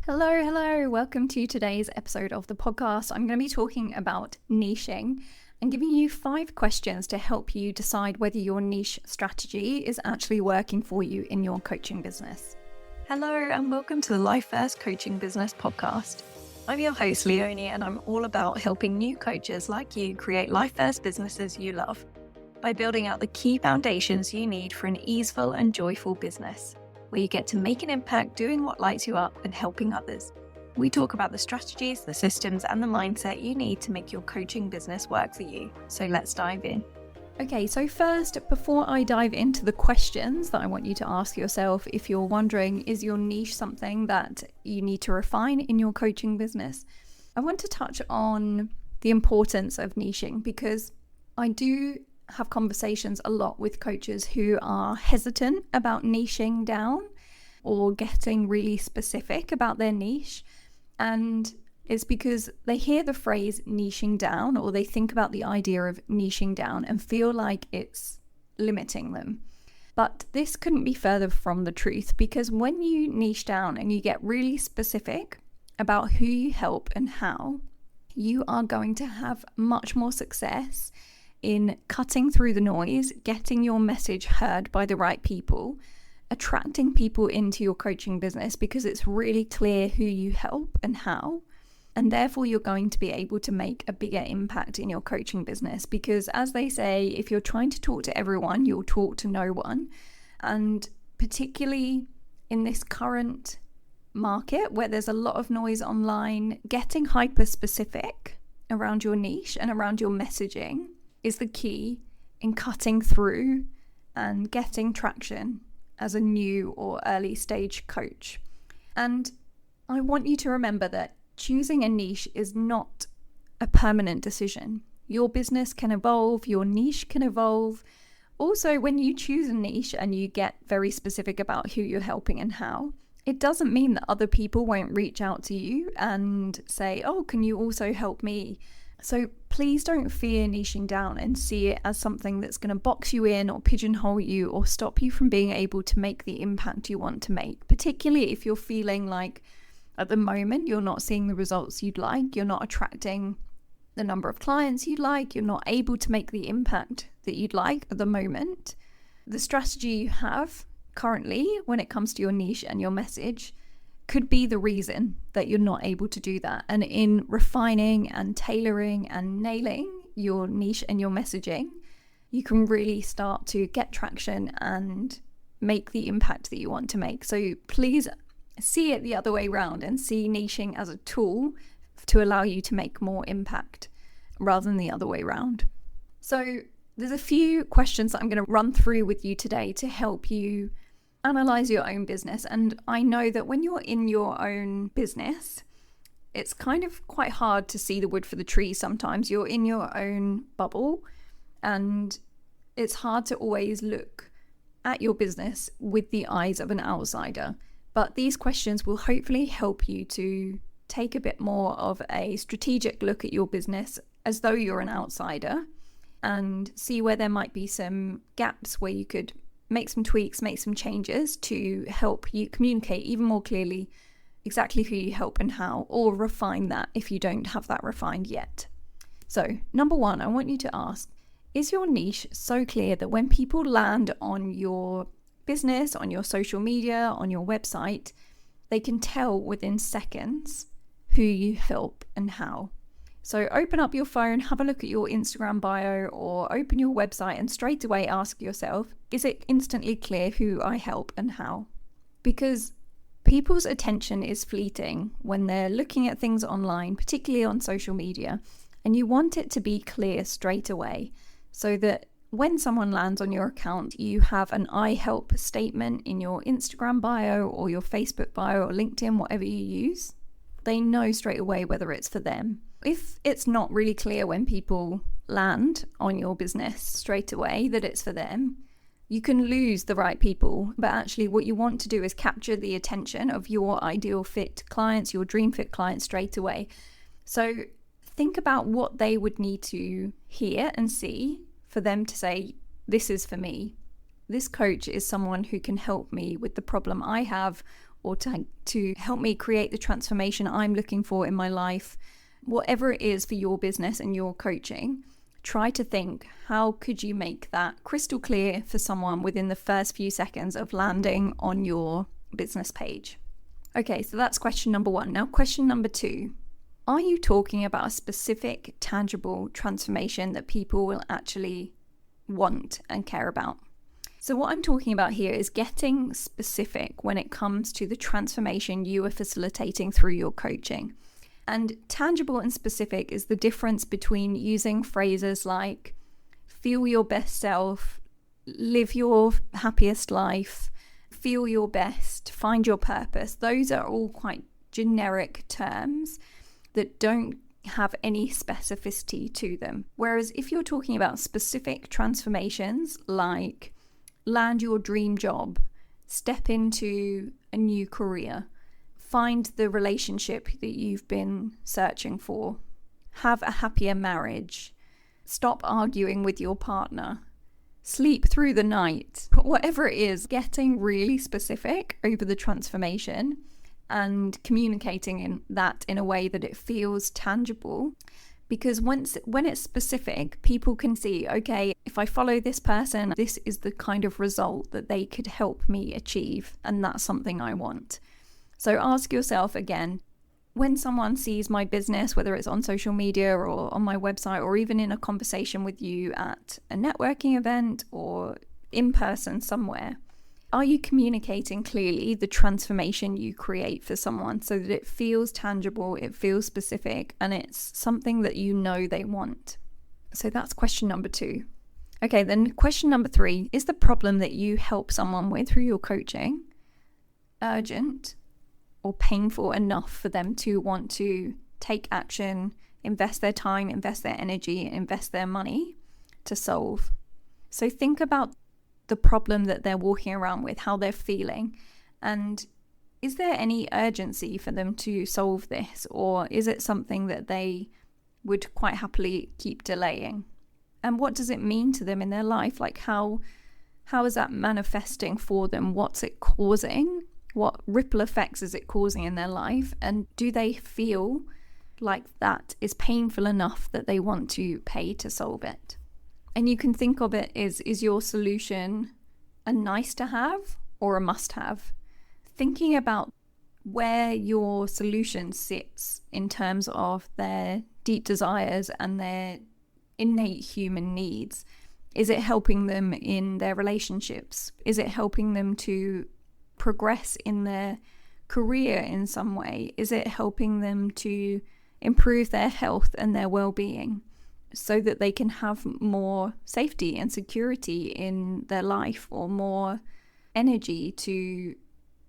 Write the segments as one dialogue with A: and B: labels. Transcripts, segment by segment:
A: Hello. Welcome to today's episode of the podcast. I'm going to be talking about niching and giving you 5 questions to help you decide whether your niche strategy is actually working for you in your coaching business.
B: Hello and welcome to the Life First Coaching Business Podcast. I'm your host, Leonie, and I'm all about helping new coaches like you create life first businesses you love by building out the key foundations you need for an easeful and joyful business, where you get to make an impact doing what lights you up and helping others. We talk about the strategies, the systems, and the mindset you need to make your coaching business work for you. So let's dive in.
A: Okay, so first, before I dive into the questions that I want you to ask yourself, if you're wondering, is your niche something that you need to refine in your coaching business? I want to touch on the importance of niching, because I do have conversations a lot with coaches who are hesitant about niching down or getting really specific about their niche. And it's because they hear the phrase niching down, or they think about the idea of niching down and feel like it's limiting them. But this couldn't be further from the truth, because when you niche down and you get really specific about who you help and how, you are going to have much more success in cutting through the noise, getting your message heard by the right people, attracting people into your coaching business because it's really clear who you help and how. And therefore, you're going to be able to make a bigger impact in your coaching business, because as they say, if you're trying to talk to everyone, you'll talk to no one. And particularly in this current market where there's a lot of noise online, getting hyper specific around your niche and around your messaging is the key in cutting through and getting traction as a new or early stage coach. And I want you to remember that choosing a niche is not a permanent decision. Your business can evolve, your niche can evolve. Also, when you choose a niche and you get very specific about who you're helping and how, it doesn't mean that other people won't reach out to you and say, oh, can you also help me? So please don't fear niching down and see it as something that's going to box you in or pigeonhole you or stop you from being able to make the impact you want to make, particularly if you're feeling like at the moment you're not seeing the results you'd like, you're not attracting the number of clients you'd like, you're not able to make the impact that you'd like at the moment. The strategy you have currently when it comes to your niche and your message could be the reason that you're not able to do that. And in refining and tailoring and nailing your niche and your messaging, you can really start to get traction and make the impact that you want to make. So please see it the other way around and see niching as a tool to allow you to make more impact rather than the other way around. So there's a few questions that I'm going to run through with you today to help you analyze your own business. And I know that when you're in your own business, it's kind of quite hard to see the wood for the trees sometimes. You're in your own bubble and it's hard to always look at your business with the eyes of an outsider. But these questions will hopefully help you to take a bit more of a strategic look at your business as though you're an outsider and see where there might be some gaps where you could make some tweaks, make some changes to help you communicate even more clearly exactly who you help and how, or refine that if you don't have that refined yet. So, number 1, I want you to ask, is your niche so clear that when people land on your business, on your social media, on your website, they can tell within seconds who you help and how? So open up your phone, have a look at your Instagram bio, or open your website and straight away ask yourself, is it instantly clear who I help and how? Because people's attention is fleeting when they're looking at things online, particularly on social media, and you want it to be clear straight away so that when someone lands on your account, you have an I help statement in your Instagram bio or your Facebook bio or LinkedIn, whatever you use. They know straight away whether it's for them. If it's not really clear when people land on your business straight away that it's for them, you can lose the right people. But actually what you want to do is capture the attention of your ideal fit clients, your dream fit clients straight away. So think about what they would need to hear and see for them to say, this is for me. This coach is someone who can help me with the problem I have, or to help me create the transformation I'm looking for in my life, whatever it is for your business and your coaching, try to think, how could you make that crystal clear for someone within the first few seconds of landing on your business page? Okay, so that's question number 1. Now, question number 2. Are you talking about a specific, tangible transformation that people will actually want and care about? So what I'm talking about here is getting specific when it comes to the transformation you are facilitating through your coaching. And tangible and specific is the difference between using phrases like feel your best self, live your happiest life, feel your best, find your purpose. Those are all quite generic terms that don't have any specificity to them. Whereas if you're talking about specific transformations like land your dream job, step into a new career, find the relationship that you've been searching for, have a happier marriage, stop arguing with your partner, sleep through the night, whatever it is, getting really specific over the transformation and communicating in a way that it feels tangible. Because when it's specific, people can see, okay, if I follow this person, this is the kind of result that they could help me achieve, and that's something I want. So ask yourself again, when someone sees my business, whether it's on social media or on my website, or even in a conversation with you at a networking event or in person somewhere, are you communicating clearly the transformation you create for someone so that it feels tangible, it feels specific, and it's something that you know they want? So that's question number 2. Okay, then question number 3, is the problem that you help someone with through your coaching urgent or painful enough for them to want to take action, invest their time, invest their energy, invest their money to solve? So think about the problem that they're walking around with, how they're feeling, and is there any urgency for them to solve this, or is it something that they would quite happily keep delaying? And what does it mean to them in their life? Like how is that manifesting for them? What's it causing? What ripple effects is it causing in their life? And do they feel like that is painful enough that they want to pay to solve it? And you can think of it as, is your solution a nice to have or a must have? Thinking about where your solution sits in terms of their deep desires and their innate human needs. Is it helping them in their relationships? Is it helping them to progress in their career in some way? Is it helping them to improve their health and their well-being so that they can have more safety and security in their life, or more energy to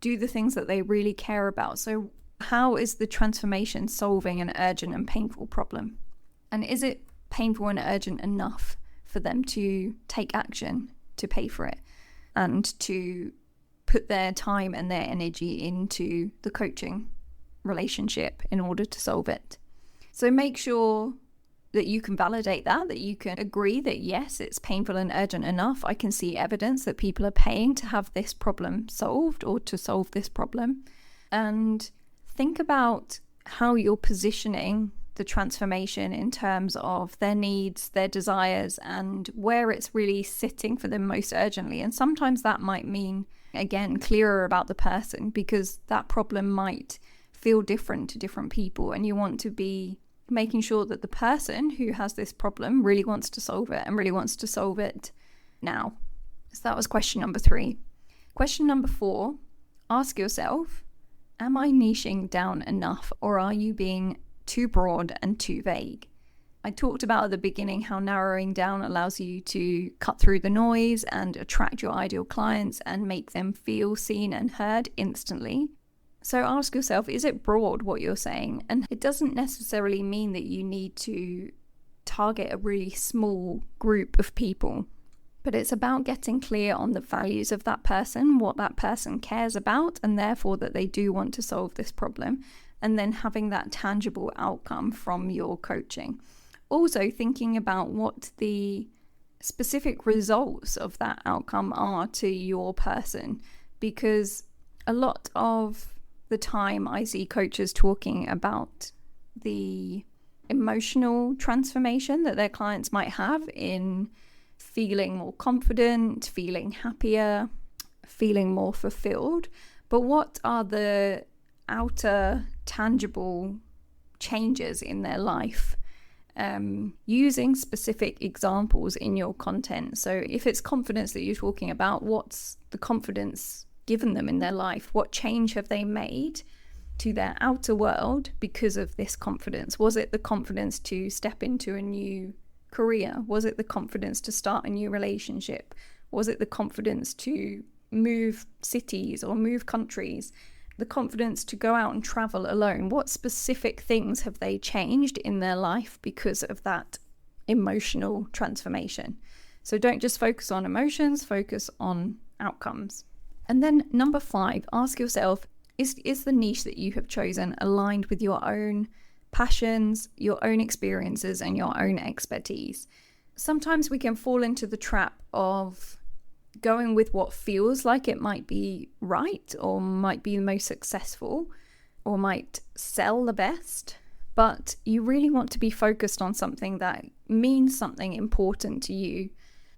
A: do the things that they really care about? So how is the transformation solving an urgent and painful problem? And is it painful and urgent enough for them to take action, to pay for it, and to put their time and their energy into the coaching relationship in order to solve it? So make sure that you can validate that you can agree that yes, it's painful and urgent enough. I can see evidence that people are paying to have this problem solved or to solve this problem. And think about how you're positioning the transformation in terms of their needs, their desires, and where it's really sitting for them most urgently. And sometimes that might mean, again, clearer about the person, because that problem might feel different to different people, and you want to be making sure that the person who has this problem really wants to solve it and really wants to solve it now. So that was question number 3. Question number 4, ask yourself, am I niching down enough, or are you being too broad and too vague? I talked about at the beginning how narrowing down allows you to cut through the noise and attract your ideal clients and make them feel seen and heard instantly. So ask yourself, is it broad what you're saying? And it doesn't necessarily mean that you need to target a really small group of people, but it's about getting clear on the values of that person, what that person cares about, and therefore that they do want to solve this problem, and then having that tangible outcome from your coaching. Also thinking about what the specific results of that outcome are to your person, because A lot of the time I see coaches talking about the emotional transformation that their clients might have in feeling more confident, feeling happier, feeling more fulfilled. But what are the outer tangible changes in their life? Using specific examples in your content. So if it's confidence that you're talking about, what's the confidence given them in their life? What change have they made to their outer world because of this confidence? Was it the confidence to step into a new career? Was it the confidence to start a new relationship? Was it the confidence to move cities or move countries? The confidence to go out and travel alone? What specific things have they changed in their life because of that emotional transformation? So don't just focus on emotions, focus on outcomes. And then number 5, ask yourself, is the niche that you have chosen aligned with your own passions, your own experiences, and your own expertise? Sometimes we can fall into the trap of going with what feels like it might be right or might be the most successful or might sell the best, but you really want to be focused on something that means something important to you.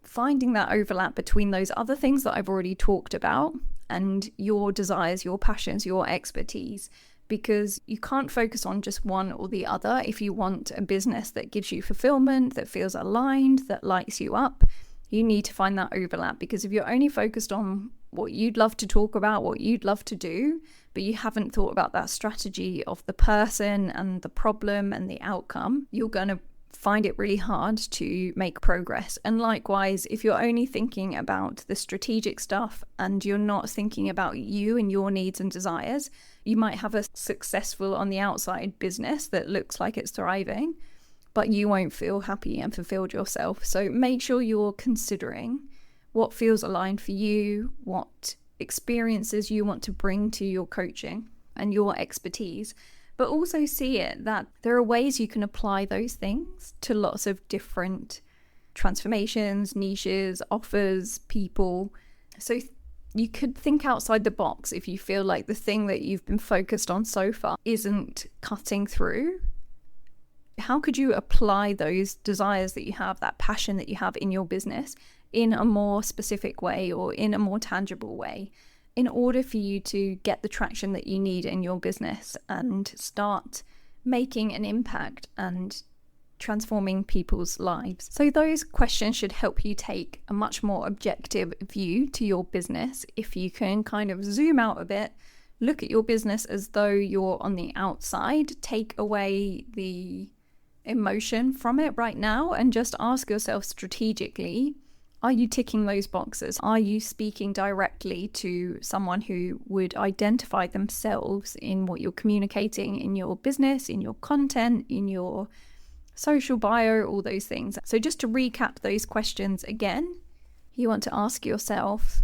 A: Finding that overlap between those other things that I've already talked about and your desires, your passions, your expertise, because you can't focus on just one or the other if you want a business that gives you fulfillment, that feels aligned, that lights you up. You need to find that overlap, because if you're only focused on what you'd love to talk about, what you'd love to do, but you haven't thought about that strategy of the person and the problem and the outcome, you're going to find it really hard to make progress. And likewise, if you're only thinking about the strategic stuff and you're not thinking about you and your needs and desires, you might have a successful on the outside business that looks like it's thriving, but you won't feel happy and fulfilled yourself. So make sure you're considering what feels aligned for you, what experiences you want to bring to your coaching and your expertise, but also see it that there are ways you can apply those things to lots of different transformations, niches, offers, people. So you could think outside the box if you feel like the thing that you've been focused on so far isn't cutting through. How could you apply those desires that you have, that passion that you have in your business in a more specific way or in a more tangible way in order for you to get the traction that you need in your business and start making an impact and transforming people's lives? So those questions should help you take a much more objective view to your business. If you can kind of zoom out a bit, look at your business as though you're on the outside, take away the emotion from it right now and just ask yourself strategically, are you ticking those boxes? Are you speaking directly to someone who would identify themselves in what you're communicating in your business, in your content, in your social bio, all those things? So just to recap those questions again, you want to ask yourself,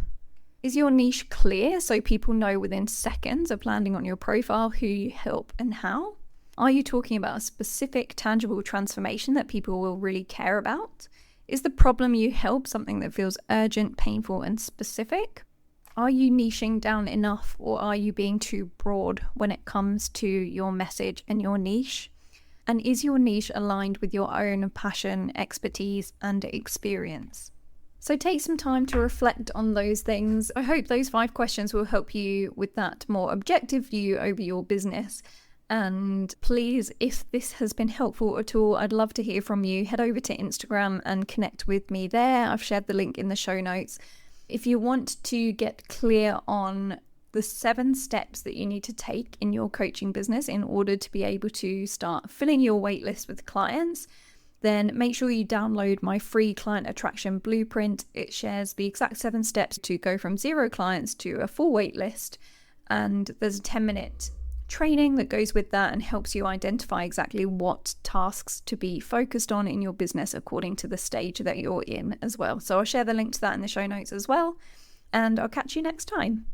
A: is your niche clear so people know within seconds of landing on your profile who you help and how? Are you talking about a specific tangible transformation that people will really care about? Is the problem you help something that feels urgent, painful, and specific? Are you niching down enough, or are you being too broad when it comes to your message and your niche? And is your niche aligned with your own passion, expertise, and experience? So take some time to reflect on those things. I hope those 5 questions will help you with that more objective view over your business. And please, if this has been helpful at all, I'd love to hear from you. Head over to Instagram and connect with me there. I've shared the link in the show notes. If you want to get clear on the 7 steps that you need to take in your coaching business in order to be able to start filling your waitlist with clients, then make sure you download my free client attraction blueprint. It shares the exact 7 steps to go from 0 clients to a full waitlist. And there's a 10-minute training that goes with that and helps you identify exactly what tasks to be focused on in your business according to the stage that you're in as well. So I'll share the link to that in the show notes as well. And I'll catch you next time.